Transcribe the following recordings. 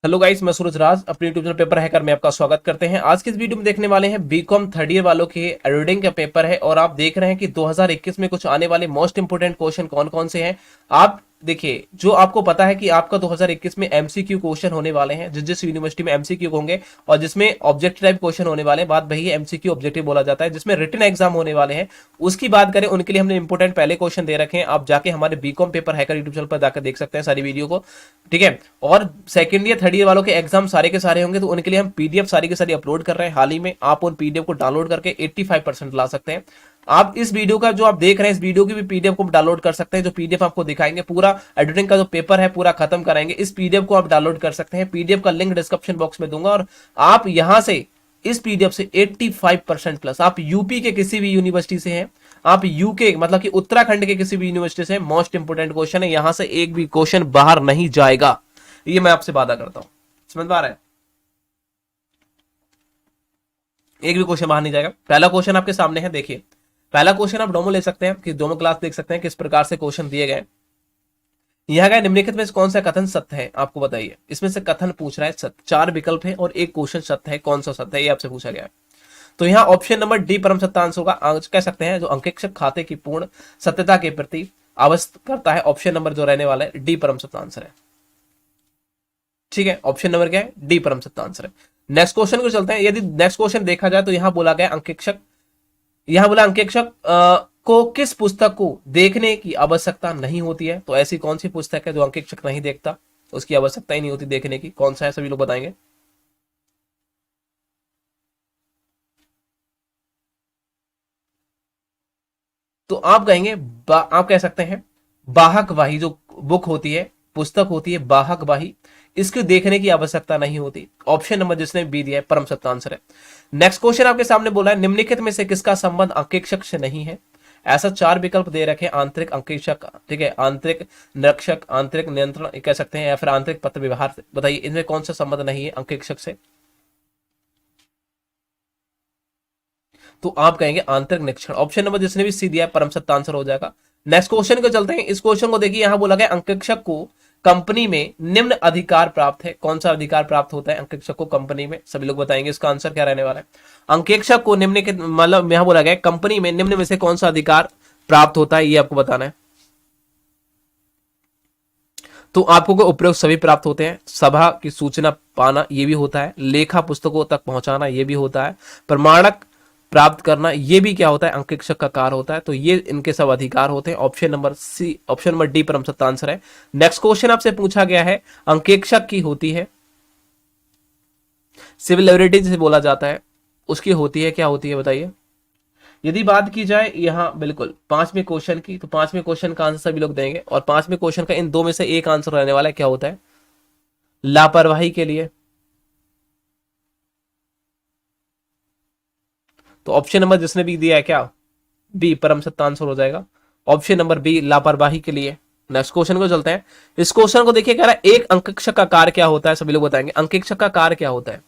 Hello guys, मैं सूरज राज अपने YouTube channel paper hacker में आपका स्वागत करते हैं। आज की इस वीडियो में देखने वाले हैं बीकॉम थर्ड ईयर वालों के रीडिंग का पेपर है और आप देख रहे हैं कि 2021 में कुछ आने वाले मोस्ट इंपोर्टेंट क्वेश्चन कौन कौन से हैं। आप देखिए, जो आपको पता है कि आपका 2021 में एमसीक्यू क्वेश्चन होने वाले हैं, जिस जिस यूनिवर्सिटी में एमसीक्यू होंगे और जिसमें ऑब्जेक्टिव टाइप क्वेश्चन होने वाले हैं, बात वही है, एमसीक्यू ऑब्जेक्टिव बोला जाता है, जिसमें रिटन एग्जाम होने वाले हैं। उसकी बात करें, उनके लिए हमने इंपोर्टेंट पहले क्वेश्चन दे रखे हैं। आप जाके हमारे B Com paper hacker YouTube channel पर जाकर देख सकते हैं सारी वीडियो को। ठीक है। और सेकंड ईयर थर्ड ईयर वालों के एग्जाम सारे के सारे होंगे, तो उनके लिए हम पीडीएफ सारी की सारी अपलोड कर रहे हैं हाल ही में। आप उन पीडीएफ को डाउनलोड करके 85% ला सकते हैं। आप इस वीडियो का जो आप देख रहे हैं, इस वीडियो की भी पीडीएफ को डाउनलोड कर सकते हैं। जो पीडीएफ आपको दिखाएंगे, पूरा एडिटिंग का जो पेपर है पूरा खत्म कराएंगे, इस पीडीएफ को आप डाउनलोड कर सकते हैं। पीडीएफ का लिंक डिस्क्रिप्शन बॉक्स में दूंगा और आप यहां से इस पीडीएफ से 85% प्लस, आप यूपी के किसी भी यूनिवर्सिटी से हैं, आप यूके मतलब कि उत्तराखंड के किसी भी यूनिवर्सिटी से, मोस्ट इंपोर्टेंट क्वेश्चन है, यहां से एक भी क्वेश्चन बाहर नहीं जाएगा, ये मैं आपसे वादा करता हूं। समझ में आ रहा है? एक भी क्वेश्चन बाहर नहीं जाएगा। पहला क्वेश्चन आपके सामने है, देखिए। पहला क्वेश्चन आप डोमो ले सकते हैं कि डोमो क्लास देख सकते हैं किस प्रकार से क्वेश्चन दिए गए। यह गया, निम्नलिखित में से कौन सा कथन सत्य है, आपको बताइए। इसमें से कथन पूछ रहा है सत्य, चार विकल्प है और एक क्वेश्चन सत्य है, कौन सा सत्य है ये आपसे पूछा गया है। तो यहाँ ऑप्शन नंबर डी परम सत्य आंसर होगा। कह सकते हैं जो अंकेक्षक खाते की पूर्ण सत्यता के प्रति आवश्यक करता है, ऑप्शन नंबर जो रहने वाला है डी परम सत्य आंसर है। ठीक है, ऑप्शन नंबर क्या है? डी परम सत्य आंसर है। नेक्स्ट क्वेश्चन को चलते हैं। यदि नेक्स्ट क्वेश्चन देखा जाए तो यहां बोला गया अंकेक्षक, यहां बोला अंकेक्षक को किस पुस्तक को देखने की आवश्यकता नहीं होती है। तो ऐसी कौन सी पुस्तक है जो अंकेक्षक नहीं देखता, उसकी आवश्यकता ही नहीं होती देखने की, कौन सा है, सभी लोग बताएंगे। तो आप कहेंगे आप कह सकते हैं बाहक वाही, जो बुक होती है, पुस्तक होती है बाहक वाही, इसके देखने की आवश्यकता नहीं होती। ऑप्शन नंबर जिसने बी दिया है परम सत्य आंसर है। नेक्स्ट क्वेश्चन आपके सामने बोला है, निम्नलिखित में से किसका संबंध अंकेक्षक से नहीं है। ऐसा चार विकल्प दे रखे, आंतरिक अंकेक्षक, ठीक है, आंतरिक निरीक्षक, आंतरिक नियंत्रण कह सकते हैं, या फिर आंतरिक पत्र व्यवहार से। बताइए इनमें कौन सा संबंध नहीं है अंकेक्षक से। तो आप कहेंगे आंतरिक निरीक्षण। ऑप्शन नंबर जिसने भी सी दिया है परम सत्य आंसर हो जाएगा। नेक्स्ट क्वेश्चन को चलते हैं। इस क्वेश्चन को देखिए, यहां बोला गया अंकेक्षक को कंपनी में निम्न अधिकार प्राप्त है। कौन सा अधिकार प्राप्त होता है अंकेक्षक को कंपनी में, सभी लोग बताएंगे इसका आंसर क्या रहने वाला है। अंकेक्षक को निम्न के मतलब यहां बोला गया कंपनी में निम्न में से कौन सा अधिकार प्राप्त होता है, ये आपको बताना है। तो आपको को उपरोक्त सभी प्राप्त होते हैं। सभा की सूचना पाना ये भी होता है, लेखा पुस्तकों तक पहुंचाना ये भी होता है, प्रमाणक प्राप्त करना ये भी क्या होता है, अंकेक्षक का कार्य होता है। तो ये इनके सब अधिकार होते हैं। Option number C, option number D परम सत्य आंसर है। नेक्स्ट क्वेश्चन आपसे पूछा गया है, अंकेक्षक की होती है सिविल लाइबिलिटी जिसे बोला जाता है, उसकी होती है क्या होती है बताइए। यदि बात की जाए यहाँ बिल्कुल पांचवें क्वेश्चन की, तो पांचवें क्वेश्चन का आंसर सभी लोग देंगे और पांचवें क्वेश्चन का इन दो में से एक आंसर रहने वाला है, क्या होता है, लापरवाही के लिए। तो ऑप्शन नंबर जिसने भी दिया है क्या, बी परम सत्य आंसर हो जाएगा। ऑप्शन नंबर बी लापरवाही के लिए। नेक्स्ट क्वेश्चन को चलते हैं। इस क्वेश्चन को देखिए, कह रहा है एक अंकेक्षक का कार्य क्या होता है, सभी लोग बताएंगे अंकेक्षक का कार्य क्या होता है।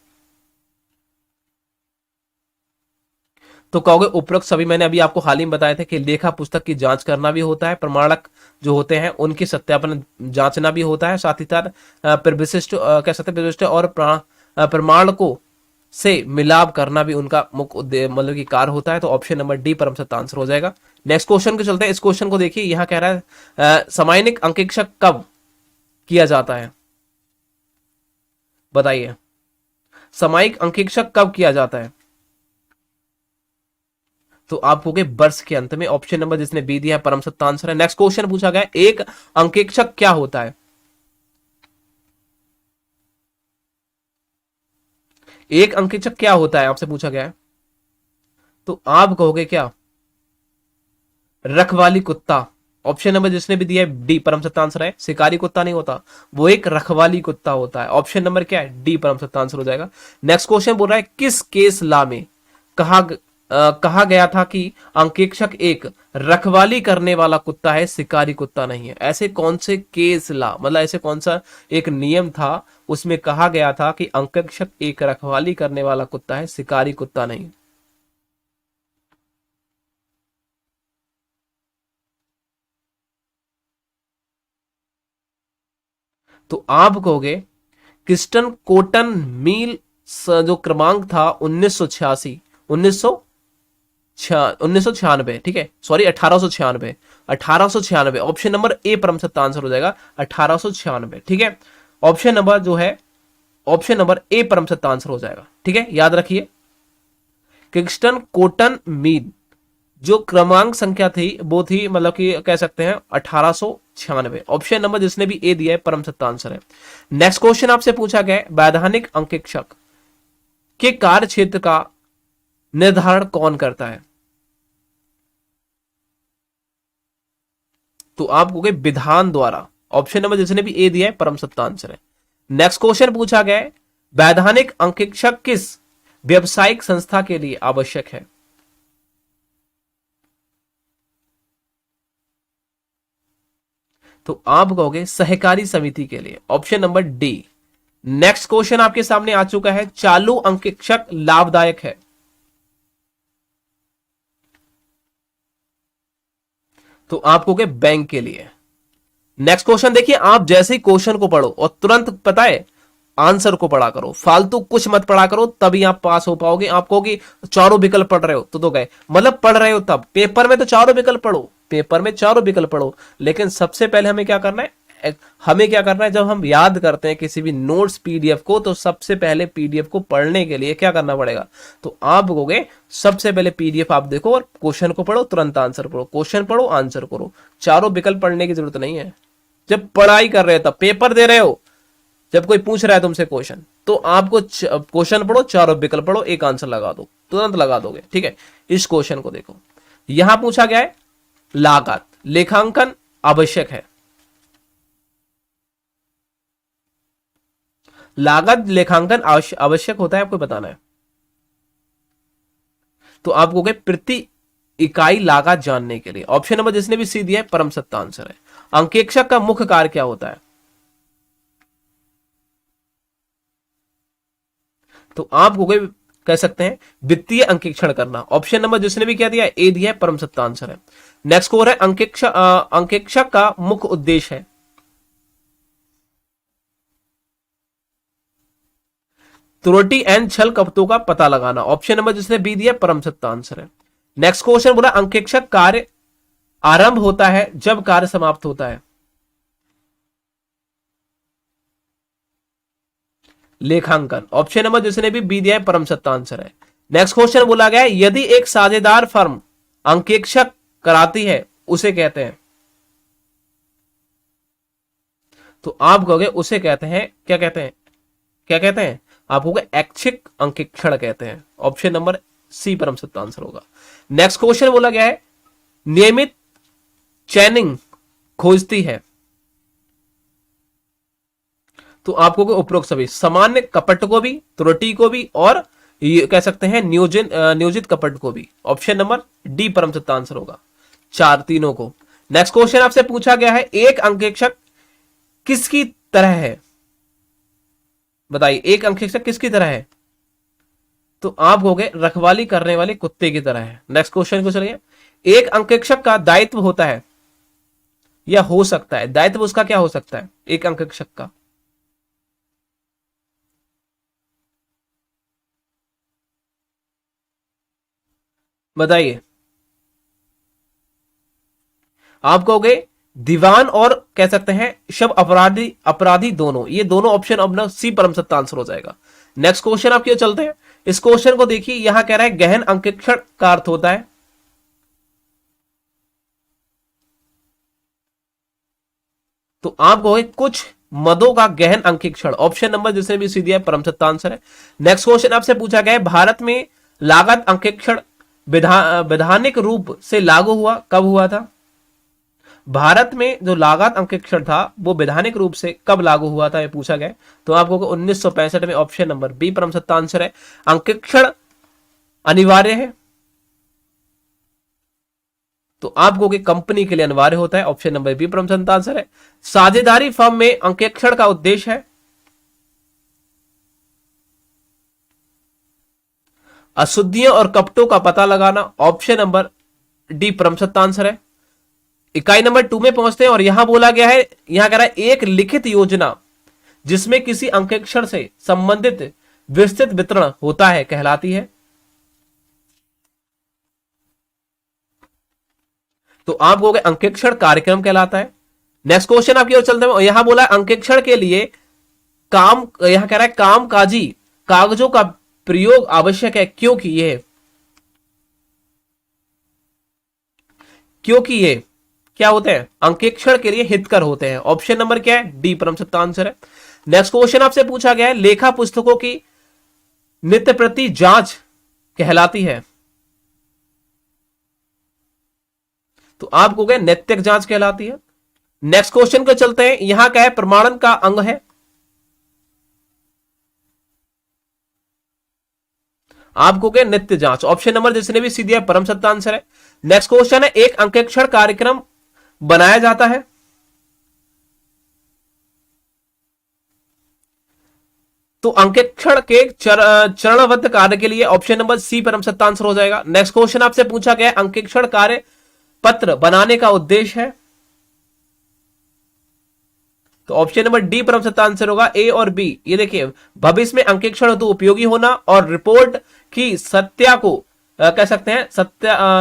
तो कहोगे उपरोक्त सभी, मैंने अभी आपको हाल ही में बताया था कि लेखा पुस्तक की जांच करना भी होता है, प्रमाणक जो होते हैं उनकी सत्यापन जांचना भी होता है, साथ ही साथ विशिष्ट कह सकते हैं विशिष्ट और प्रमाण को से मिलाप करना भी उनका मुख्य उद्देश्य मतलब की कार्य होता है। तो ऑप्शन नंबर डी परम सत्य आंसर हो जाएगा। नेक्स्ट क्वेश्चन को चलते हैं। इस क्वेश्चन को देखिए, यहां कह रहा है सामायिक अंकेक्षक कब किया जाता है, बताइए सामायिक अंकेक्षक कब किया जाता है। तो आप होगे वर्ष के अंत में। ऑप्शन नंबर जिसने बी दिया है परम सत्य आंसर है। नेक्स्ट क्वेश्चन पूछा गया, एक अंकेक्षक क्या होता है। एक अंकेक्षक क्या होता है आपसे पूछा गया है। तो आप कहोगे क्या, रखवाली कुत्ता। ऑप्शन नंबर जिसने भी दिया है डी परम सत्य आंसर है। शिकारी कुत्ता नहीं होता, वो एक रखवाली कुत्ता होता है। ऑप्शन नंबर क्या है, डी परम सत्य आंसर हो जाएगा। नेक्स्ट क्वेश्चन बोल रहा है, किस केस लॉ में कहा कहा गया था कि अंकेक्षक एक रखवाली करने वाला कुत्ता है, शिकारी कुत्ता नहीं है। ऐसे कौन से केस लॉ मतलब ऐसे कौन सा एक नियम था उसमें कहा गया था कि अंकेक्षक एक रखवाली करने वाला कुत्ता है, शिकारी कुत्ता नहीं। तो आप कहोगे किस्टन कोटन मील जो क्रमांक था 1986, 1996, ठीक है, सॉरी 1896, 1896, ऑप्शन नंबर ए परम सत्य आंसर हो जाएगा 1896, ठीक है। ऑप्शन नंबर जो है, ऑप्शन नंबर ए परम सत्य आंसर हो जाएगा, ठीक है, याद रखिए। किंगस्टन कोटन मील जो क्रमांक संख्या थी वो थी, मतलब कि कह सकते हैं 1896, ऑप्शन नंबर जिसने भी ए दिया है परम सत्य आंसर है। नेक्स्ट क्वेश्चन आपसे पूछा गया है, वैधानिक अंकेक्षक के कार्य क्षेत्र का निर्धारण कौन करता है? तो आप कहोगे विधान द्वारा, ऑप्शन नंबर जिसने भी ए दिया है परम सत्य आंसर है। नेक्स्ट क्वेश्चन पूछा गया है, वैधानिक अंकेक्षक किस व्यवसायिक संस्था के लिए आवश्यक है? तो आप कहोगे सहकारी समिति के लिए, option number D. Next question आपके सामने आ चुका है, चालू अंकेक्षक लाभदायक है? तो आप कहोगे बैंक के लिए। नेक्स्ट क्वेश्चन देखिए, आप जैसे ही क्वेश्चन को पढ़ो और तुरंत पता है आंसर को पढ़ा करो, फालतू कुछ मत पढ़ा करो, तभी आप पास हो पाओगे। आप कहोगे चारों विकल्प पढ़ रहे हो तो गए, मतलब पढ़ रहे हो तब, पेपर में तो चारों विकल्प पढ़ो, पेपर में चारों विकल्प पढ़ो, लेकिन सबसे पहले हमें क्या करना है, जब हम याद करते हैं किसी भी नोट्स पीडीएफ को, तो सबसे पहले पीडीएफ को पढ़ने के लिए क्या करना पड़ेगा, तो आप कहोगे सबसे पहले पीडीएफ आप देखो और क्वेश्चन को पढ़ो, तुरंत आंसर पढ़ो, क्वेश्चन पढ़ो आंसर करो, चारों विकल्प पढ़ने की जरूरत नहीं है। जब पढ़ाई कर रहे हो तब, पेपर दे रहे हो, जब कोई पूछ रहा है तुमसे क्वेश्चन, तो आपको क्वेश्चन पढ़ो, चारों विकल्प पढ़ो, एक आंसर लगा दो, तुरंत लगा दोगे, ठीक है। इस क्वेश्चन को देखो, यहां पूछा गया है लागत लेखांकन आवश्यक है। लागत लेखांकन आवश्यक होता है, आपको बताना है। तो आप कहोगे प्रति इकाई लागत जानने के लिए, ऑप्शन नंबर जिसने भी सी दिया है परम सत्य आंसर है। अंकेक्षक का मुख्य कार्य क्या होता है? तो आप कहोगे, कह सकते हैं वित्तीय अंकेक्षण करना, ऑप्शन नंबर जिसने भी क्या दिया है ए दिया है परम सत्य आंसर है। नेक्स्ट स्कोर है अंकेक्षक का मुख्य उद्देश्य है, त्रुटि एंड छल कपटों का पता लगाना, ऑप्शन नंबर जिसने बी दिया परम सत्य आंसर है। नेक्स्ट क्वेश्चन बोला अंकेक्षक कार्य आरंभ होता है जब कार्य समाप्त होता है, लेखांकन, ऑप्शन नंबर जिसने भी बी दिया है परम सत्य आंसर है। नेक्स्ट क्वेश्चन बोला गया है यदि एक साझेदार फर्म अंकेक्षक कराती है उसे कहते हैं, तो आप कहोगे उसे कहते हैं, क्या कहते हैं, क्या कहते हैं, आप कहोगे ऐच्छिक अंकेक्षण कहते हैं, ऑप्शन नंबर सी परम सत्य आंसर होगा। नेक्स्ट क्वेश्चन बोला गया है नियमित चैनिंग खोजती है, तो आपको उपरोक्त सभी सामान्य कपट को भी, त्रुटि को भी, और ये कह सकते हैं नियोजित कपट को भी, ऑप्शन नंबर डी परम सत्य आंसर होगा, चार तीनों को। नेक्स्ट क्वेश्चन आपसे पूछा गया है एक अंकेक्षक किसकी तरह है, बताइए एक अंकेक्षक किसकी तरह है, तो आप कहोगे रखवाली करने वाले कुत्ते की तरह है। नेक्स्ट क्वेश्चन को चलिए, एक अंकेक्षक का दायित्व होता है या हो सकता है, दायित्व उसका क्या हो सकता है एक अंकेक्षक का, बताइए। आप कहोगे दीवान और कह सकते हैं शब अपराधी, अपराधी दोनों, ये दोनों ऑप्शन अपना सी परम सत्य आंसर हो जाएगा। नेक्स्ट क्वेश्चन आप क्यों चलते हैं, इस क्वेश्चन को देखिए, यहां कह रहा है गहन अंकेक्षण का अर्थ होता है, तो आप कहोगे कुछ मदों का गहन अंकेक्षण, ऑप्शन नंबर जिसने भी सी दिया है परम सत्य आंसर है। नेक्स्ट क्वेश्चन आपसे पूछा गया है भारत में लागत अंकेक्षण वैधानिक रूप से लागू हुआ कब हुआ था, भारत में जो लागत अंकेक्षण था वो वैधानिक रूप से कब लागू हुआ था, ये पूछा गया। तो आपको 1965 में, ऑप्शन नंबर बी परम सत्य आंसर है। अंकेक्षण अनिवार्य है, तो आप कहोगे कंपनी के लिए अनिवार्य होता है, ऑप्शन नंबर बी परम सत्य आंसर है। साझेदारी फर्म में अंकेक्षण का उद्देश्य है अशुद्धियों और कपटों का पता लगाना, ऑप्शन नंबर डी परम सत्य आंसर है। इकाई नंबर 2 में पहुंचते हैं और यहां बोला गया है, यहां कह रहा है एक लिखित योजना जिसमें किसी अंकेक्षण से संबंधित विस्तृत वितरण होता है कहलाती है। तो आप कहोगे अंकेक्षण कार्यक्रम कहलाता है। नेक्स्ट क्वेश्चन आपकी ओर चलते हैं, यहां बोला अंकेक्षण के लिए काम, यहां कह रहा है कामकाजी कागजों का प्रयोग आवश्यक है क्योंकि ये क्या होते हैं, अंकेक्षण के लिए हितकर होते हैं। ऑप्शन नंबर क्या है, डी परम सत्य आंसर है। नेक्स्ट क्वेश्चन आपसे पूछा गया है लेखा पुस्तकों की नित्य प्रति जांच कहलाती है। तो आप कहोगे नैतिक जांच कहलाती है। नेक्स्ट क्वेश्चन को चलते हैं, यहां क्या है, प्रमाणन का अंग है। आप कहोगे नित्य जांच। ऑप्शन नंबर जिसने भी सी दिया परम सत्य आंसर है। नेक्स्ट क्वेश्चन है एक अंकेक्षण कार्यक्रम बनाया जाता है। तो अंकेक्षण के चरणबद्ध कार्य के लिए ऑप्शन नंबर सी परम सत्य आंसर हो जाएगा। नेक्स्ट क्वेश्चन आपसे पूछा गया अंकेक्षण कार्य पत्र बनाने का उद्देश्य है। तो ऑप्शन नंबर डी परम सत्य आंसर होगा, ए और बी। ये देखिए भविष्य में अंकेक्षण हेतु उपयोगी होना और रिपोर्ट की सत्या को कह सकते हैं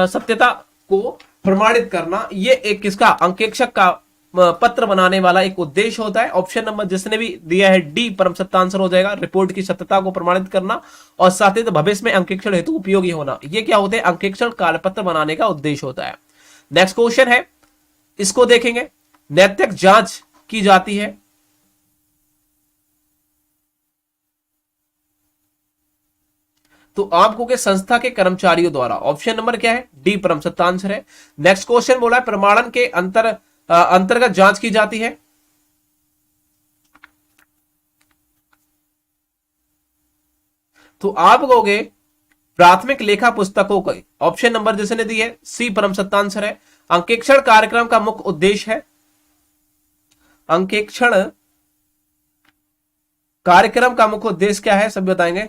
सत्यता को प्रमाणित करना, ये एक किसका, अंकेक्षक का पत्र बनाने वाला एक उद्देश्य होता है। ऑप्शन नंबर जिसने भी दिया है डी परम सत्य आंसर हो जाएगा, रिपोर्ट की सत्यता को प्रमाणित करना और साथ ही भविष्य में अंकेक्षण हेतु उपयोगी होना, ये क्या होते हैं, अंकेक्षण कार्यपत्र बनाने का उद्देश्य होता है। नेक्स्ट क्वेश्चन है, इसको देखेंगे, नैतिक जांच की जाती है। तो आपको के संस्था के कर्मचारियों द्वारा। ऑप्शन नंबर क्या है, डी परम सत्य आंसर है। नेक्स्ट क्वेश्चन बोला है प्रमाणन के अंतर्गत जांच की जाती है। तो आप कहोगे प्राथमिक लेखा पुस्तकों का। ऑप्शन नंबर जिसने दी है सी परम सत्य आंसर है। अंकेक्षण कार्यक्रम का मुख्य उद्देश्य है, अंकेक्षण कार्यक्रम का मुख्य उद्देश्य क्या है, सब बताएंगे।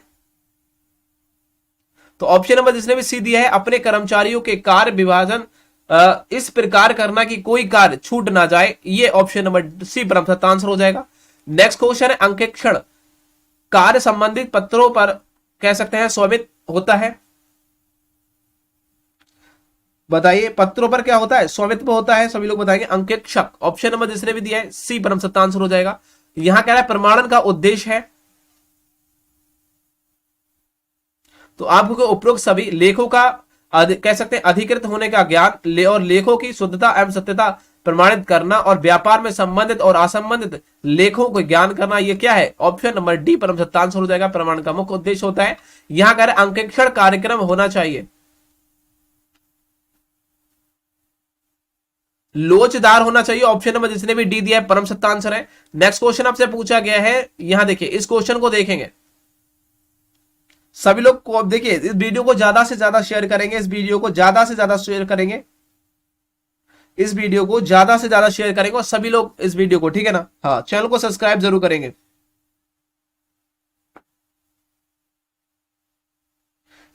तो ऑप्शन नंबर जिसने भी सी दिया है अपने कर्मचारियों के कार्य विभाजन इस प्रकार करना कि कोई कार्य छूट ना जाए, ये ऑप्शन नंबर सी परम सत्य आंसर हो जाएगा। नेक्स्ट क्वेश्चन है अंकेक्षण कार्य संबंधित पत्रों पर कह सकते हैं स्वामित्व होता है। बताइए पत्रों पर क्या होता है, स्वामित्व होता है, सभी लोग बताएंगे अंकेक्षक। ऑप्शन नंबर जिसने भी दिया है सी परम सत्य आंसर हो जाएगा। यहां कह रहा है प्रमाणन का उद्देश्य है। तो आपको उपरोक्त सभी लेखों का कह सकते हैं अधिकृत होने का ज्ञान और लेखों की शुद्धता एवं सत्यता प्रमाणित करना और व्यापार में संबंधित और असंबंधित लेखों को ज्ञान करना, ये क्या है, ऑप्शन नंबर डी परम सत्य आंसर हो जाएगा। प्रमाण का मुख्य उद्देश्य होता है। यहां कह रहे अंकेक्षण कार्यक्रम होना चाहिए, लोचदार होना चाहिए। ऑप्शन नंबर जिसने भी डी दिया है परम सत्य आंसर है। नेक्स्ट क्वेश्चन आपसे पूछा गया है, यहां देखिए इस क्वेश्चन को देखेंगे सभी लोग को। अब देखिए इस वीडियो को ज्यादा से ज्यादा शेयर करेंगे, इस वीडियो को ज्यादा से ज्यादा शेयर करेंगे, इस वीडियो को ज्यादा से ज्यादा शेयर करेंगे और सभी लोग इस वीडियो को, ठीक है ना, हाँ चैनल को सब्सक्राइब जरूर करेंगे।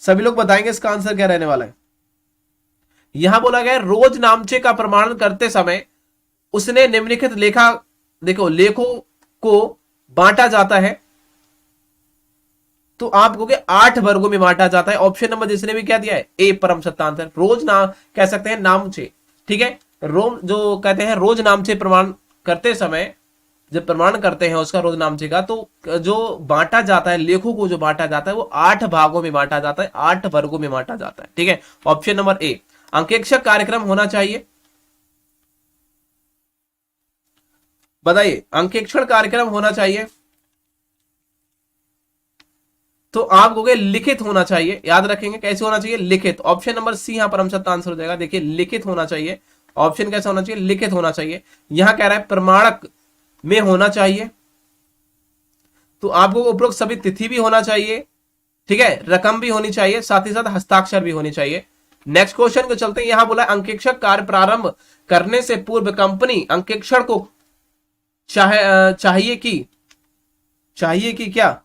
सभी लोग बताएंगे इसका आंसर क्या रहने वाला है। यहां बोला गया रोज नामचे का प्रमाणन करते समय उसने निम्नलिखित लेखा, देखो लेखों को बांटा जाता है। तो आप कहोगे 8 वर्गों में बांटा जाता है। ऑप्शन नंबर जिसने भी क्या दिया है ए परम सत्य आंसर। रोज नाम कह सकते हैं नामचे, ठीक है, रोम जो कहते हैं रोज नामचे प्रमाण करते समय जब प्रमाण करते हैं उसका रोज नामचे का, तो जो बांटा जाता है लेखों को, जो बांटा जाता है वो 8 भागों में बांटा जाता है, 8 वर्गों में बांटा जाता है, ठीक है। Option number A. अंकेक्षक कार्यक्रम होना चाहिए। बताइए अंकेक्षण कार्यक्रम होना चाहिए। तो आप कहोगे लिखित होना चाहिए। याद रखेंगे कैसे होना चाहिए, लिखित। ऑप्शन नंबर सी यहां परम सत्य आंसर हो जाएगा। देखिए लिखित होना चाहिए। ऑप्शन कैसा होना चाहिए, लिखित होना चाहिए। यहां कह रहा है प्रमाणक में होना चाहिए। तो आपको उपरोक्त सभी तिथि भी होना चाहिए, ठीक है, रकम भी होनी चाहिए, साथ ही साथ हस्ताक्षर भी होनी चाहिए। नेक्स्ट क्वेश्चन को चलते हैं। यहां बोला अंकेक्षक कार्य प्रारंभ करने से पूर्व कंपनी अंकेक्षण को चाहिए कि क्या,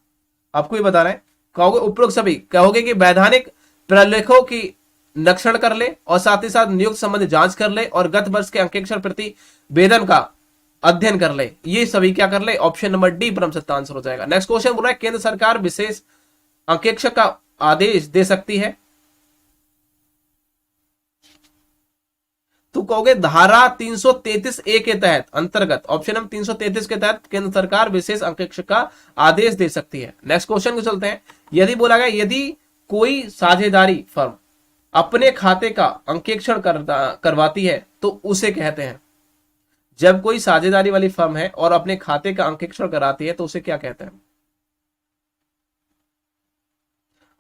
आपको ही बता रहे हैं। कहोगे उपरोक्त सभी, कहोगे कि वैधानिक प्रलेखों की निरीक्षण कर ले और साथ ही साथ नियुक्त संबंधी जांच कर ले और गत वर्ष के अंकेक्षण प्रतिवेदन का अध्ययन कर ले, ये सभी क्या कर ले, ऑप्शन नंबर डी परम सत्य आंसर हो जाएगा। नेक्स्ट क्वेश्चन बोल रहा है केंद्र सरकार विशेष अंकेक्षक का आदेश दे सकती है, तो कहोगे धारा 333 ए के तहत अंतर्गत, ऑप्शन नंबर 333 के तहत केंद्र सरकार विशेष अंकेक्षक का आदेश दे सकती है। नेक्स्ट क्वेश्चन को चलते हैं। यदि बोला गया यदि कोई साझेदारी फर्म अपने खाते का अंकेक्षण करवाती है तो उसे कहते हैं, जब कोई साझेदारी वाली फर्म है और अपने खाते का अंकेक्षण कराती है तो उसे क्या कहते हैं?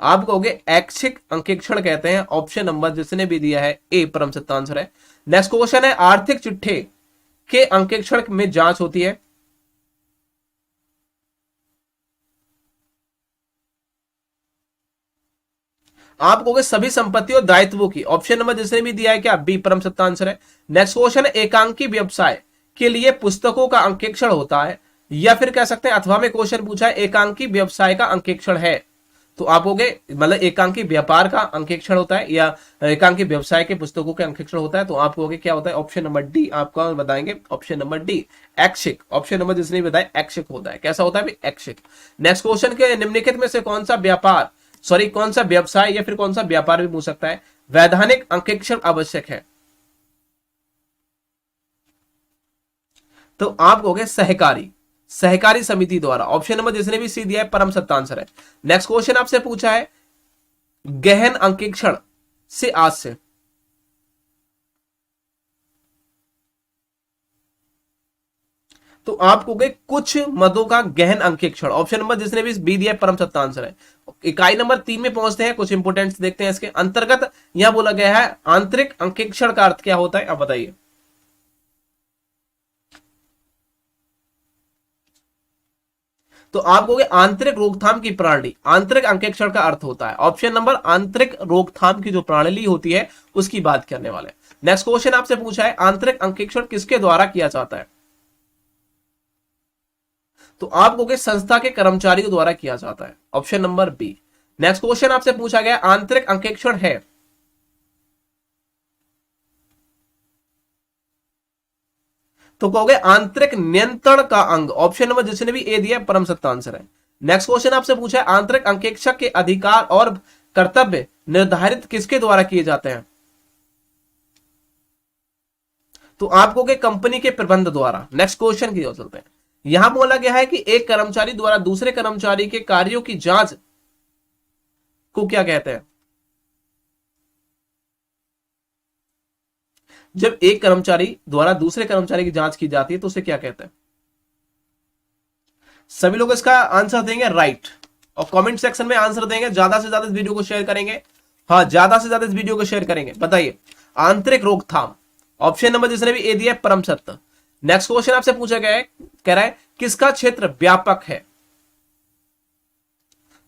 आप कहोगे ऐच्छिक अंकेक्षण कहते हैं, ऑप्शन नंबर जिसने भी दिया है ए परम सत्य आंसर है। नेक्स्ट क्वेश्चन है आर्थिक चिट्ठे के अंकेक्षण में जांच होती है, आप कहोगे सभी संपत्ति और दायित्वों की, ऑप्शन नंबर जिसने भी दिया है क्या बी परम सत्य आंसर है। नेक्स्ट क्वेश्चन है एकांकी व्यवसाय के लिए पुस्तकों का अंकेक्षण होता है, या फिर कह सकते हैं अथवा में क्वेश्चन पूछा है एकांकी व्यवसाय का अंकेक्षण है, तो आप कहोगे मतलब एकांकी व्यापार का अंकेक्षण होता है या एकांकी व्यवसाय के पुस्तकों के अंकेक्षण होता है, तो आप कहोगे क्या होता है, ऑप्शन नंबर डी आपका बताएंगे, ऑप्शन नंबर डी ऐच्छिक, ऑप्शन नंबर जिसने भी बताया ऐच्छिक होता है। कैसा होता है ऐच्छिक। नेक्स्ट क्वेश्चन के निम्नलिखित में से कौन सा व्यापार कौन सा व्यवसाय या फिर कौन सा व्यापार भी पूछ सकता है वैधानिक अंकेक्षण आवश्यक है, तो आप कहोगे सहकारी समिति द्वारा, ऑप्शन नंबर जिसने भी सी दिया है परम सत्य आंसर है। नेक्स्ट क्वेश्चन आपसे पूछा है गहन अंकेक्षण से आज से, तो आप कहोगे कुछ मदों का गहन अंकेक्षण, ऑप्शन नंबर जिसने भी बी दिया है परम सत्य आंसर है। इकाई नंबर 3 में पहुंचते हैं, कुछ इंपोर्टेंट देखते हैं इसके अंतर्गत। यहां बोला गया है आंतरिक अंकेक्षण का अर्थ क्या होता है, आप बताइए। तो आप कहोगे आंतरिक रोकथाम की प्रणाली, आंतरिक अंकेक्षण का अर्थ होता है, ऑप्शन नंबर आंतरिक रोकथाम की जो प्रणाली होती है उसकी बात करने वाले। नेक्स्ट क्वेश्चन आपसे पूछा है आंतरिक अंकेक्षण किसके द्वारा किया जाता है, तो आप कहोगे संस्था के कर्मचारियों द्वारा किया जाता है, option number B. Next question आपसे पूछा गया आंतरिक अंकेक्षण है, तो कहोगे आंतरिक नियंत्रण का अंग, ऑप्शन नंबर जिसने भी ए दिया परम सत्य आंसर है। नेक्स्ट क्वेश्चन आपसे पूछा है आंतरिक अंकेक्षक के अधिकार और कर्तव्य निर्धारित किसके द्वारा किए जाते हैं, तो आप कहोगे कंपनी के प्रबंध द्वारा। नेक्स्ट क्वेश्चन की ओर चलते हैं। यहां बोला गया है कि एक कर्मचारी द्वारा दूसरे कर्मचारी के कार्यों की जांच को क्या कहते हैं, जब एक कर्मचारी द्वारा दूसरे कर्मचारी की जांच की जाती है तो उसे क्या कहते हैं। सभी लोग इसका आंसर देंगे राइट, और कमेंट सेक्शन में आंसर देंगे, ज्यादा से ज्यादा इस वीडियो को शेयर करेंगे, हाँ ज्यादा से ज्यादा इस वीडियो को शेयर करेंगे। बताइए आंतरिक रोकथाम, ऑप्शन नंबर जिसने भी ए दिया परम सत्य। नेक्स्ट क्वेश्चन आपसे पूछा गया है, कह रहा है किसका क्षेत्र व्यापक है,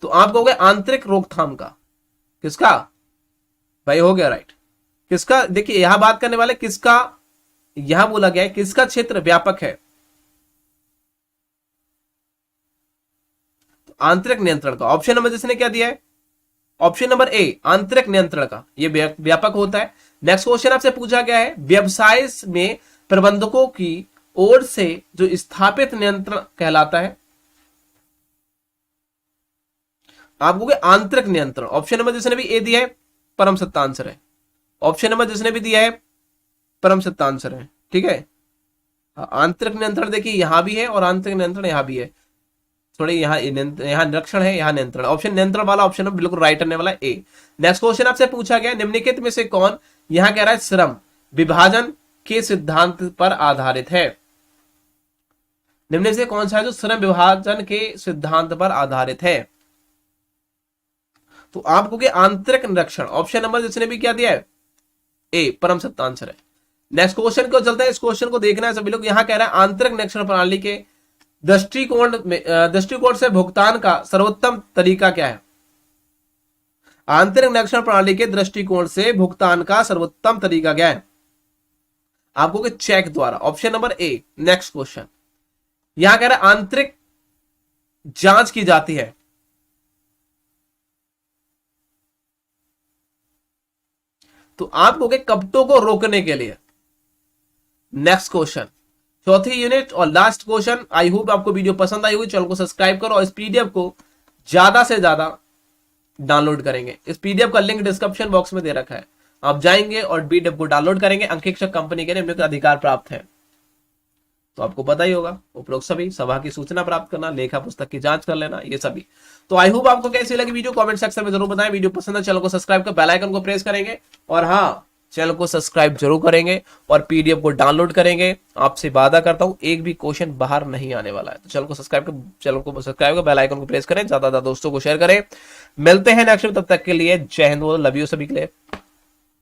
तो आप कहोगे आंतरिक रोकथाम का, किसका भाई, हो गया राइट। किसका, देखिए यहां बात करने वाले किसका, यहां बोला गया है किसका क्षेत्र व्यापक है, तो आंतरिक नियंत्रण का, ऑप्शन नंबर जिसने क्या दिया है, ऑप्शन नंबर ए आंतरिक नियंत्रण का, यह व्यापक होता है। नेक्स्ट क्वेश्चन आपसे पूछा गया है व्यवसाय में प्रबंधकों की ओर से जो स्थापित नियंत्रण कहलाता है, आप कहोगे आंतरिक नियंत्रण, ऑप्शन नंबर जिसने भी ए दिया है परम सत्य आंसर है, ऑप्शन नंबर जिसने भी दिया है परम सत्य आंसर है, ठीक है। आंतरिक नियंत्रण देखिए यहां भी है और आंतरिक नियंत्रण यहां भी है, थोड़ी यहाँ निरीक्षण है, यहाँ नियंत्रण, ऑप्शन नियंत्रण वाला ऑप्शन बिल्कुल राइट करने वाला ए। नेक्स्ट क्वेश्चन आपसे पूछा गया निम्नलिखित में से कौन, यहां कह रहा है श्रम विभाजन के सिद्धांत पर आधारित है, निम्न से कौन सा है जो श्रम विभाजन के सिद्धांत पर आधारित है, तो आप कहोगे आंतरिक निरीक्षण, ऑप्शन नंबर जिसने भी क्या दिया है ए परम सत्य आंसर है। नेक्स्ट क्वेश्चन को चलता है, इस क्वेश्चन को देखना है सभी लोग। यहां कह रहा है आंतरिक निरीक्षण प्रणाली के दृष्टिकोण से भुगतान का सर्वोत्तम तरीका क्या है, आंतरिक निरीक्षण प्रणाली के दृष्टिकोण से भुगतान का सर्वोत्तम तरीका क्या है, आपको के चेक द्वारा, option number A. Next question यहां कह रहा है आंतरिक जांच की जाती है, तो आप कहोगे कपटों को रोकने के लिए। नेक्स्ट क्वेश्चन चौथी यूनिट और लास्ट क्वेश्चन। आई होप आपको वीडियो पसंद आई होगी, चैनल को सब्सक्राइब करो और इस पीडीएफ को ज्यादा से ज्यादा डाउनलोड करेंगे। इस पीडीएफ का लिंक डिस्क्रिप्शन बॉक्स में दे रखा है, आप जाएंगे और पीडीएफ को डाउनलोड करेंगे। अंकेक्षक कंपनी के निम्नलिखित अधिकार प्राप्त है, तो आपको पता ही होगा, उपरोक्त सभी सभा की सूचना प्राप्त करना, लेखा पुस्तक की जांच कर लेना, ये सभी। तो आई होप आपको कैसी लगी वीडियो, कमेंट सेक्शन में जरूर बताएं। वीडियो पसंद है चैनल को सब्सक्राइब कर बेल आइकन को प्रेस करेंगे, और हाँ, चैनल को सब्सक्राइब जरूर करेंगे और पीडीएफ को डाउनलोड करेंगे। आपसे वादा करता हूं एक भी क्वेश्चन बाहर नहीं आने वाला है। तो चैनल को सब्सक्राइब कर बेल आइकन को प्रेस करें, ज्यादा दोस्तों को शेयर करें। मिलते हैं नेक्स्ट में, तब तक के लिए जय हिंद, लव यू सभी के लिए।